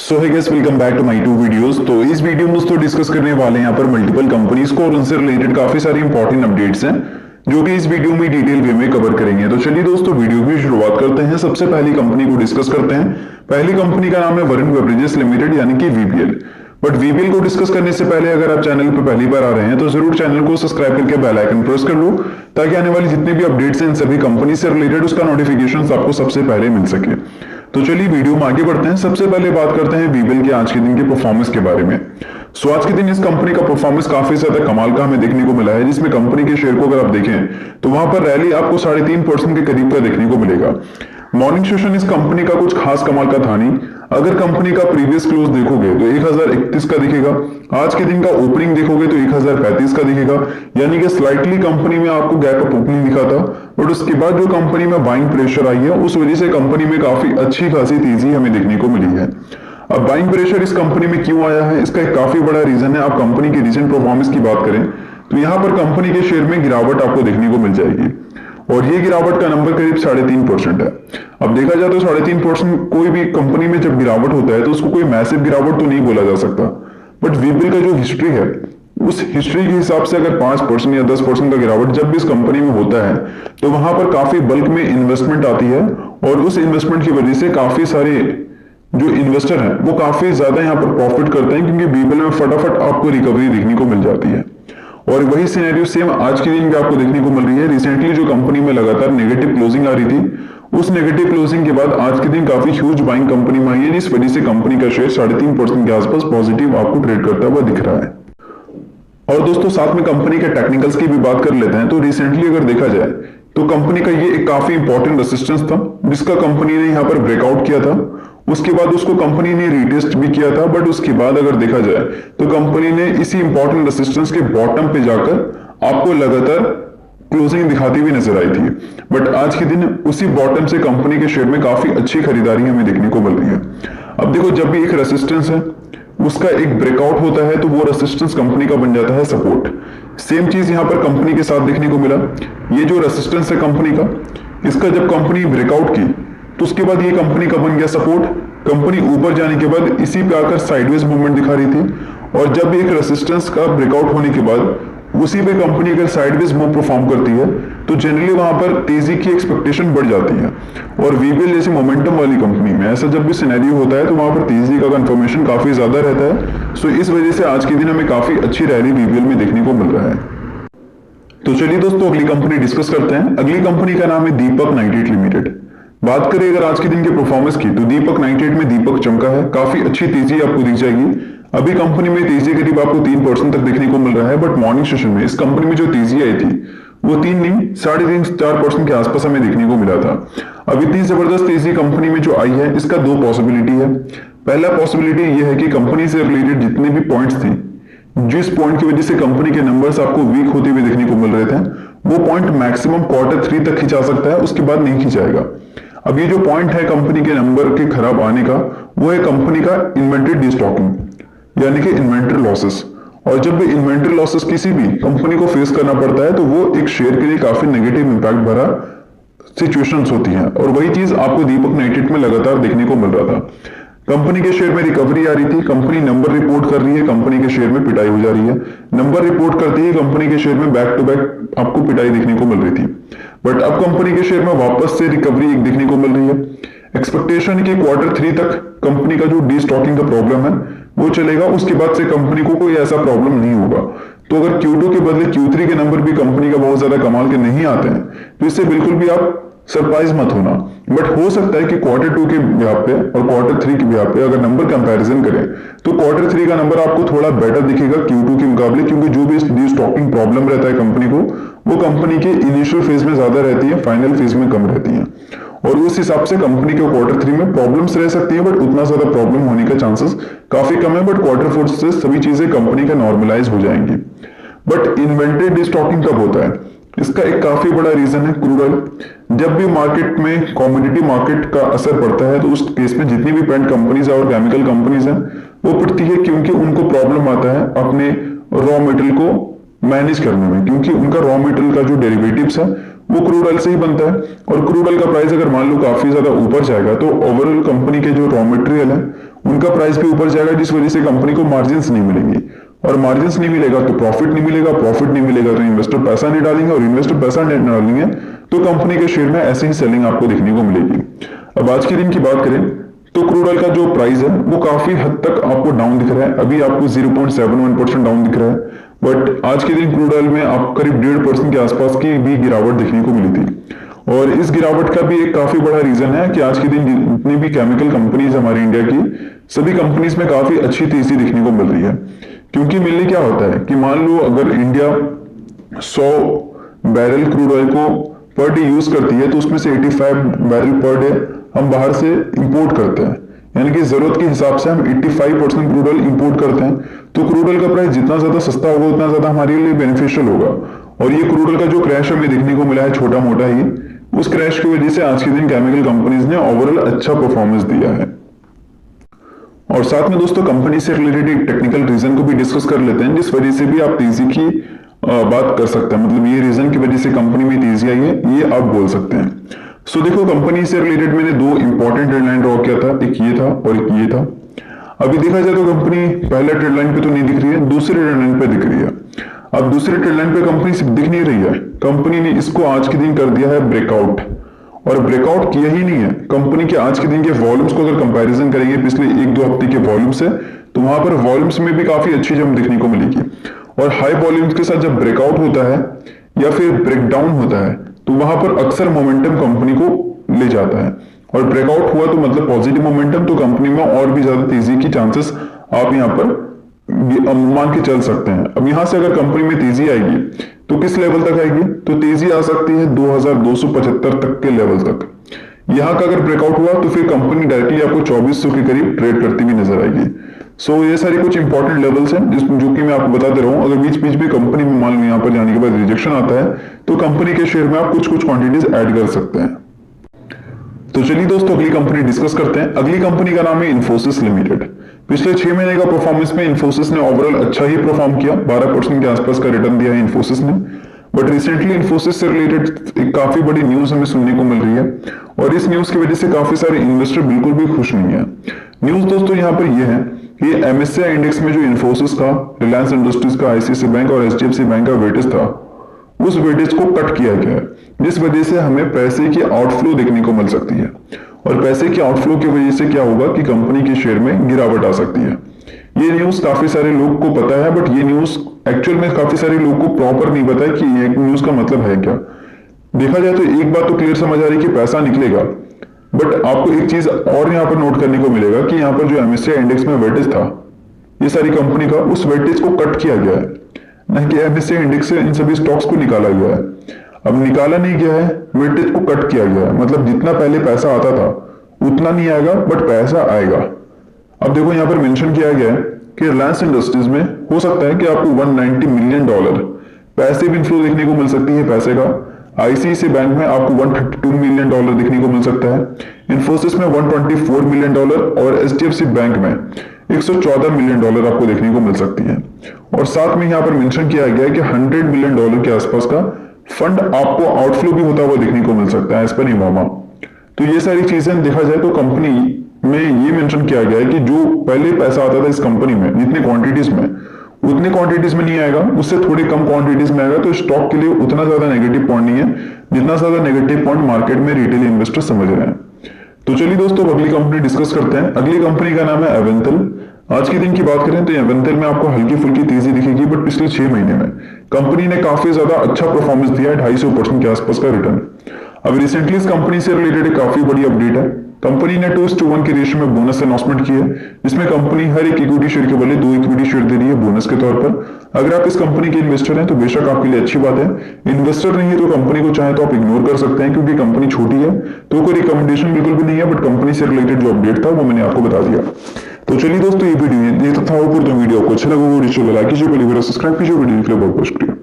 So hi guys, welcome back to my to videos. तो इस video में दोस्तों डिस्कस करने वाले हैं यहाँ पर मल्टीपल कंपनीज को और उनसे रिलेटेड काफी सारी इंपॉर्टेंट अपडेट्स हैं जो कि इस वीडियो में डिटेल वे में कवर करेंगे। तो चलिए दोस्तों वीडियो की शुरुआत करते हैं। सबसे पहली कंपनी को डिस्कस करते हैं। पहली कंपनी का नाम है वरुण बेवरेजेस लिमिटेड यानी कि वीबीएल। बट वीबीएल को डिस्कस करने से पहले अगर आप चैनल पर पहली बार आ रहे हैं तो जरूर चैनल को सब्सक्राइब करके बेल आइकन प्रेस कर लो ताकि आने वाली जितनी भी अपडेट्स हैं इन सभी कंपनी से रिलेटेड उसका नोटिफिकेशन आपको सबसे पहले मिल सके। तो चलिए वीडियो में आगे बढ़ते हैं। सबसे पहले बात करते हैं वीबीएल के आज के दिन के परफॉर्मेंस के बारे में। सो आज के दिन इस कंपनी का परफॉर्मेंस काफी ज्यादा कमाल का हमें देखने को मिला है, जिसमें कंपनी के शेयर को अगर आप देखें तो वहां पर रैली आपको 3.5% के करीब का देखने को मिलेगा। मॉर्निंग सेशन इस कंपनी का कुछ खास कमाल का था नहीं। अगर कंपनी का प्रीवियस क्लोज देखोगे तो 1031 का दिखेगा, आज के दिन का ओपनिंग देखोगे तो 1035 का दिखेगा, यानी कि स्लाइटली कंपनी में आपको गैप अप ओपनिंग दिखा था। बट उसके बाद जो कंपनी में बाइंग प्रेशर आई है उस वजह से कंपनी में काफी अच्छी खासी तेजी हमें देखने को मिली है। अब बाइंग प्रेशर इस कंपनी में क्यों आया है, इसका एक काफी बड़ा रीजन है। आप कंपनी की रिसेंट परफॉर्मेंस की बात करें तो यहाँ पर कंपनी के शेयर में गिरावट आपको देखने को मिल जाएगी और ये गिरावट का नंबर करीब 3.5% है। अब देखा जाए तो 3.5% कोई भी कंपनी में जब गिरावट होता है तो उसको कोई मैसिव गिरावट तो नहीं बोला जा सकता। बट वीबीएल का जो हिस्ट्री है उस हिस्ट्री के हिसाब से अगर 5% या 10% का गिरावट जब भी इस कंपनी में होता है तो वहां पर काफी बल्क में इन्वेस्टमेंट आती है और उस इन्वेस्टमेंट की वजह से काफी सारे जो इन्वेस्टर हैं वो काफी ज्यादा यहाँ पर प्रॉफिट करते हैं, क्योंकि वीबीएल में फटाफट आपको रिकवरी देखने को मिल जाती है। और वही सिनेरियो सेम आज के दिन भी आपको देखने को मिल रही है। रिसेंटली जो कंपनी में लगातार नेगेटिव क्लोजिंग आ रही थी, उस नेगेटिव क्लोजिंग के बाद आज के दिन काफी ह्यूज बाइंग कंपनी में आई है, जिस वजह से कंपनी का शेयर 3.5% के आसपास पॉजिटिव आपको ट्रेड करता हुआ दिख रहा है। और दोस्तों साथ में कंपनी के टेक्निकल्स की भी बात कर लेते हैं। तो रिसेंटली अगर देखा जाए तो कंपनी का ये एक काफी इंपॉर्टेंट रेसिस्टेंस था जिसका कंपनी ने यहाँ पर ब्रेकआउट किया था। उसके बाद उसको कंपनी ने रीटेस्ट भी किया था, बट उसके बाद अगर देखा जाए तो कंपनी ने इसी इंपॉर्टेंट रेसिस्टेंस के बॉटम पे जाकर आपको लगातार क्लोजिंग दिखाती हुई नजर आई थी। बट आज के दिन उसी बॉटम से कंपनी के शेयर में काफी अच्छी खरीदारी हमें देखने को मिल रही है। अब देखो, जब भी एक रेसिस्टेंस है उसका एक ब्रेकआउट होता है तो वो रेसिस्टेंस कंपनी का बन जाता है सपोर्ट। सेम चीज यहां पर कंपनी के साथ देखने को मिला। ये जो रेसिस्टेंस है कंपनी का, इसका जब कंपनी ब्रेकआउट की तो उसके बाद ये कंपनी का बन गया सपोर्ट। कंपनी ऊपर जाने के बाद इसी पे आकर साइडवेज मूवमेंट दिखा रही थी और जब भी एक रेसिस्टेंस का ब्रेकआउट होने के बाद उसी पे कंपनी अगर साइडवेज मूव परफॉर्म करती है तो जनरली वहां पर तेजी की एक्सपेक्टेशन बढ़ जाती है। और वीबीएल जैसी मोमेंटम वाली कंपनी में ऐसा जब भी सिनेरियो होता है तो वहां पर तेजी का कंफर्मेशन काफी ज्यादा रहता है। सो इस वजह से आज के दिन हमें काफी अच्छी रैली वीबीएल में देखने को मिल रहा है। तो चलिए दोस्तों अगली कंपनी डिस्कस करते हैं। अगली कंपनी का नाम है दीपक नाइट्रेट लिमिटेड। बात करें अगर आज के दिन के परफॉर्मेंस की तो दीपक नाइट्रेट में दीपक चमका है, काफी अच्छी तेजी आपको दिख जाएगी। अभी कंपनी में तेजी करीब आपको 3% तक देखने को मिल रहा है, बट मॉर्निंग सेशन में इस कंपनी में जो तेजी आई थी वो 3 नहीं 3.5-4% के आसपास हमें देखने को मिला था। अब इतनी जबरदस्त तेजी कंपनी में जो आई है इसका 2 पॉसिबिलिटी है। पहला पॉसिबिलिटी यह है कि कंपनी से रिलेटेड जितने भी पॉइंट्स थे, जिस पॉइंट की वजह से कंपनी के नंबर्स आपको वीक होते हुए देखने को मिल रहे थे, वो पॉइंट मैक्सिमम Q3 तक खिंचा सकता है, उसके बाद नहीं खिंचाएगा। अब ये जो पॉइंट है कंपनी के नंबर के खराब आने का, वो है कंपनी का इन्वेंट्री डिस्टॉकिंग यानी कि इन्वेंट्री लॉसेस। और जब भी इन्वेंट्री लॉसेस किसी भी कंपनी को फेस करना पड़ता है तो वो एक शेयर के लिए काफी नेगेटिव इंपैक्ट भरा सिचुएशंस होती हैं, और वही चीज आपको दीपक नाइट्रेट में लगातार देखने को मिल रहा था। कंपनी के शेयर में रिकवरी आ रही थी, कंपनी नंबर रिपोर्ट कर रही है, कंपनी के शेयर में पिटाई हो जा रही है। नंबर रिपोर्ट करते ही कंपनी के शेयर में बैक टू बैक आपको पिटाई देखने को मिल रही थी, बट अब कंपनी के शेयर में वापस से रिकवरी एक देखने को मिल रही है। एक्सपेक्टेशन की Q3 तक कंपनी का जो डीस्टॉकिंग का प्रॉब्लम है वो चलेगा, उसके बाद से कंपनी को कोई ऐसा प्रॉब्लम नहीं होगा। तो अगर Q2 के बदले Q3 के नंबर भी कंपनी का बहुत ज्यादा कमाल के नहीं आते हैं तो इससे बिल्कुल भी आप सरप्राइज मत होना। बट हो सकता है कि Q2 के बिहाफ पे और Q3 के बिहाफ पे अगर नंबर कंपैरिजन करें तो Q3 का नंबर आपको थोड़ा बेटर दिखेगा Q2 के मुकाबले, क्योंकि जो भी डीस्टॉकिंग प्रॉब्लम रहता है कंपनी को वो कंपनी के इनिशियल फेज में ज्यादा रहती है, फाइनल फेज में कम रहती है। और उस हिसाब से कंपनी के Q3 में प्रॉब्लम्स रह सकती है, बट उतना ज्यादा प्रॉब्लम होने का चांसेस काफी कम है। बट Q4 से सभी चीजें कंपनी का नॉर्मलाइज हो जाएंगी। बट इन्वेंट्री डिस्टॉकिंग कब होता है, इसका एक काफी बड़ा रीजन है क्रूड ऑयल। जब भी मार्केट में कमोडिटी मार्केट का असर पड़ता है तो उस केस में जितनी भी पेंट कंपनीज और केमिकल कंपनीज हैं वो पड़ती है, क्योंकि उनको प्रॉब्लम आता है अपने रॉ मेटेरियल को मैनेज करने में, क्योंकि उनका रॉ मेटेरियल का जो डेरिवेटिव्स है वो क्रूड ऑयल से ही बनता है। और क्रूड ऑयल का प्राइस अगर मान लो काफी ज्यादा ऊपर जाएगा तो ओवरऑल कंपनी के जो रॉ मटेरियल है उनका प्राइस भी ऊपर जाएगा, जिस वजह से कंपनी को मार्जिन नहीं मिलेंगी, और मार्जिन नहीं मिलेगा तो प्रॉफिट नहीं मिलेगा, प्रॉफिट नहीं मिलेगा तो इन्वेस्टर पैसा नहीं डालेंगे, और इन्वेस्टर पैसा नहीं डालेंगे तो कंपनी के शेयर में ऐसे ही सेलिंग आपको देखने को मिलेगी। अब आज के दिन की बात करें तो क्रूड ऑयल का जो प्राइस है वो काफी हद तक आपको डाउन दिख रहा है। अभी आपको 0.71% डाउन दिख रहा है, बट आज के दिन क्रूड ऑयल में आप करीब 1.5% के आसपास की भी गिरावट देखने को मिली थी। और इस गिरावट का भी एक काफी बड़ा रीजन है कि आज के दिन जितनी भी केमिकल कंपनीज हमारी इंडिया की, सभी कंपनीज में काफी अच्छी तेजी देखने को मिल रही है। क्योंकि मिलने क्या होता है कि मान लो अगर इंडिया 100 बैरल क्रूड ऑयल को पर डे यूज करती है तो उसमें से 85 बैरल पर डे हम बाहर से इंपोर्ट करते हैं, यानी कि जरूरत के हिसाब से हम 85% क्रूड ऑयल इंपोर्ट करते हैं। तो क्रूड ऑयल का प्राइस जितना ज्यादा सस्ता होगा उतना ज्यादा हमारे लिए बेनिफिशियल होगा। और ये क्रूड ऑयल का जो क्रैश हमें देखने को मिला है छोटा मोटा ही, उस क्रैश की वजह से आज के दिन केमिकल कंपनीज ने ओवरऑल अच्छा परफॉर्मेंस दिया है। और साथ में दोस्तों कंपनी से रिलेटेड एक टेक्निकल रीजन को भी डिस्कस कर लेते हैं, जिस वजह से भी आप तेजी की बात कर सकते हैं, मतलब ये रीजन की वजह से कंपनी में तेजी आई है ये आप बोल सकते हैं। सो देखो कंपनी से रिलेटेड मैंने दो इंपॉर्टेंट ट्रेंड लाइन ड्रॉ किया था, एक ये था और एक ये था। अभी देखा जाए तो कंपनी पहले ट्रेंड लाइन पे तो नहीं दिख रही है, दूसरे ट्रेंड लाइन पे दिख रही है। अब दूसरे ट्रेंड लाइन पे कंपनी सिर्फ दिख नहीं रही है, कंपनी ने इसको आज के दिन कर दिया है ब्रेकआउट, और ब्रेकआउट किया ही नहीं है। कंपनी के आज के दिन के वॉल्यूम्स को अगर कंपैरिजन करेंगे पिछले 1-2 हफ्ते के वॉल्यूम से, तो वहां पर वॉल्यूम्स में भी काफी अच्छी जंप देखने को मिलेगी। और हाई वॉल्यूम्स के साथ जब ब्रेकआउट होता है या फिर ब्रेकडाउन होता है तो वहां पर अक्सर मोमेंटम कंपनी को ले जाता है, और ब्रेकआउट हुआ तो मतलब पॉजिटिव मोमेंटम, तो कंपनी में और भी ज्यादा तेजी की चांसेस आप यहाँ पर मान के चल सकते हैं। अब यहां से अगर कंपनी में तेजी आएगी तो किस लेवल तक आएगी, तो तेजी आ सकती है 2275 तक के लेवल तक। यहां का अगर ब्रेकआउट हुआ तो फिर कंपनी डायरेक्टली आपको 2400 के करीब ट्रेड करती हुई नजर आएगी। सो ये सारी कुछ इंपॉर्टेंट लेवल्स हैं जो कि मैं आपको बताते रहूं। अगर बीच बीच में कंपनी में मान लो यहाँ पर जाने के बाद रिजेक्शन आता है तो कंपनी के शेयर में आप कुछ क्वांटिटीज ऐड कर सकते हैं। तो चलिए दोस्तों अगली कंपनी डिस्कस करते हैं। अगली कंपनी का नाम है इन्फोसिस लिमिटेड। पिछले 6 महीने का परफॉर्मेंस में इन्फोसिस ने ओवरऑल अच्छा ही परफॉर्म किया, 12% के आसपास का रिटर्न दिया है इन्फोसिस ने। बट रिसेंटली इन्फोसिस से रिलेटेड एक काफी बड़ी न्यूज हमें सुनने को मिल रही है, और इस न्यूज की वजह से काफी सारे इन्वेस्टर बिल्कुल भी खुश नहीं है। न्यूज दोस्तों यहाँ पर यह है कि MSCI इंडेक्स में जो इन्फोसिस का, रिलायंस इंडस्ट्रीज का, ICICI बैंक और HDFC बैंक का वेटेज था, उस वेटेज को कट किया गया है, जिस वजह से हमें पैसे की आउटफ्लो देखने को मिल सकती है। और पैसे की आउटफ्लो की वजह से क्या होगा कि कंपनी के शेयर में गिरावट आ सकती है। ये न्यूज काफी सारे लोग को पता है, बट ये न्यूज एक्चुअल में काफी सारे लोग को प्रॉपर नहीं पता है कि ये न्यूज का मतलब है क्या। देखा जाए तो एक बात तो क्लियर समझ आ रही है कि पैसा निकलेगा, बट आपको एक चीज और यहाँ पर नोट करने को मिलेगा कि यहाँ पर जो MSCI इंडेक्स में वेटेज था ये सारी कंपनी का, उस वेटेज को कट किया गया है, न कि MSCI इंडेक्स से इन सभी स्टॉक्स को निकाला गया है। अब निकाला नहीं गया है, वेटेज को कट किया गया है, मतलब जितना पहले पैसा आता था उतना नहीं आएगा, बट पैसा आएगा। अब देखो यहाँ पर मेंशन किया गया है कि रिलायंस इंडस्ट्रीज में हो सकता है कि आपको $190 मिलियन पैसिव इनफ्लो देखने को मिल सकती है पैसे का। ICICI बैंक में आपको $132 मिलियन देखने को मिल सकता है, इन्फोसिस में $124 मिलियन और HDFC बैंक में $114 मिलियन आपको देखने को मिल सकती है। और साथ में यहाँ पर मेंशन किया गया है कि $100 मिलियन के आसपास का फंड आपको आउटफ्लो भी होता हुआ देखने को मिल सकता है एज पर इमामा। तो ये सारी चीजें देखा जाए तो कंपनी में ये मेंशन किया गया है कि जो पहले पैसा आता था इस कंपनी में जितने क्वांटिटीज में, उतने क्वांटिटीज में नहीं आएगा, उससे थोड़ी कम क्वांटिटीज में आएगा। तो स्टॉक के लिए उतना ज्यादा नेगेटिव पॉइंट नहीं है जितना ज्यादा नेगेटिव पॉइंट मार्केट में रिटेल इन्वेस्टर समझ रहे हैं। तो चलिए दोस्तों अगली कंपनी डिस्कस करते हैं। अगली कंपनी का नाम है एवेंथल। आज के दिन की बात करें तो एवेंथल में आपको हल्की फुल्की तेजी दिखेगी, बट पिछले 6 महीने में कंपनी ने काफी ज्यादा अच्छा परफॉर्मेंस दिया है, 250% के आसपास का रिटर्न। अब रिसेंटली इस कंपनी से रिलेटेड काफी बड़ी अपडेट है। कंपनी ने 2:1 के रेशियो में बोनस अनाउंसमेंट की है, जिसमें कंपनी हर एक इक्विटी शेयर के बदले 2 इक्विटी शेयर दे रही है बोनस के तौर पर। अगर आप इस कंपनी के इन्वेस्टर हैं तो बेशक आपके लिए अच्छी बात है। इन्वेस्टर नहीं है तो कंपनी को चाहे तो आप इग्नोर कर सकते हैं, क्योंकि कंपनी छोटी है, तो कोई रिकमेंडेशन बिल्कुल भी नहीं है, बट कंपनी से रिलेटेड जो अपडेट था वो मैंने आपको बता दिया। तो चलिए दोस्तों ये वीडियो तो था ऊपर, तो वीडियो आपको अच्छा लगा वीडियो लाइक कीजिए, सब्सक्राइब कीजिए, वीडियो बहुत बहुत शुक्रिया।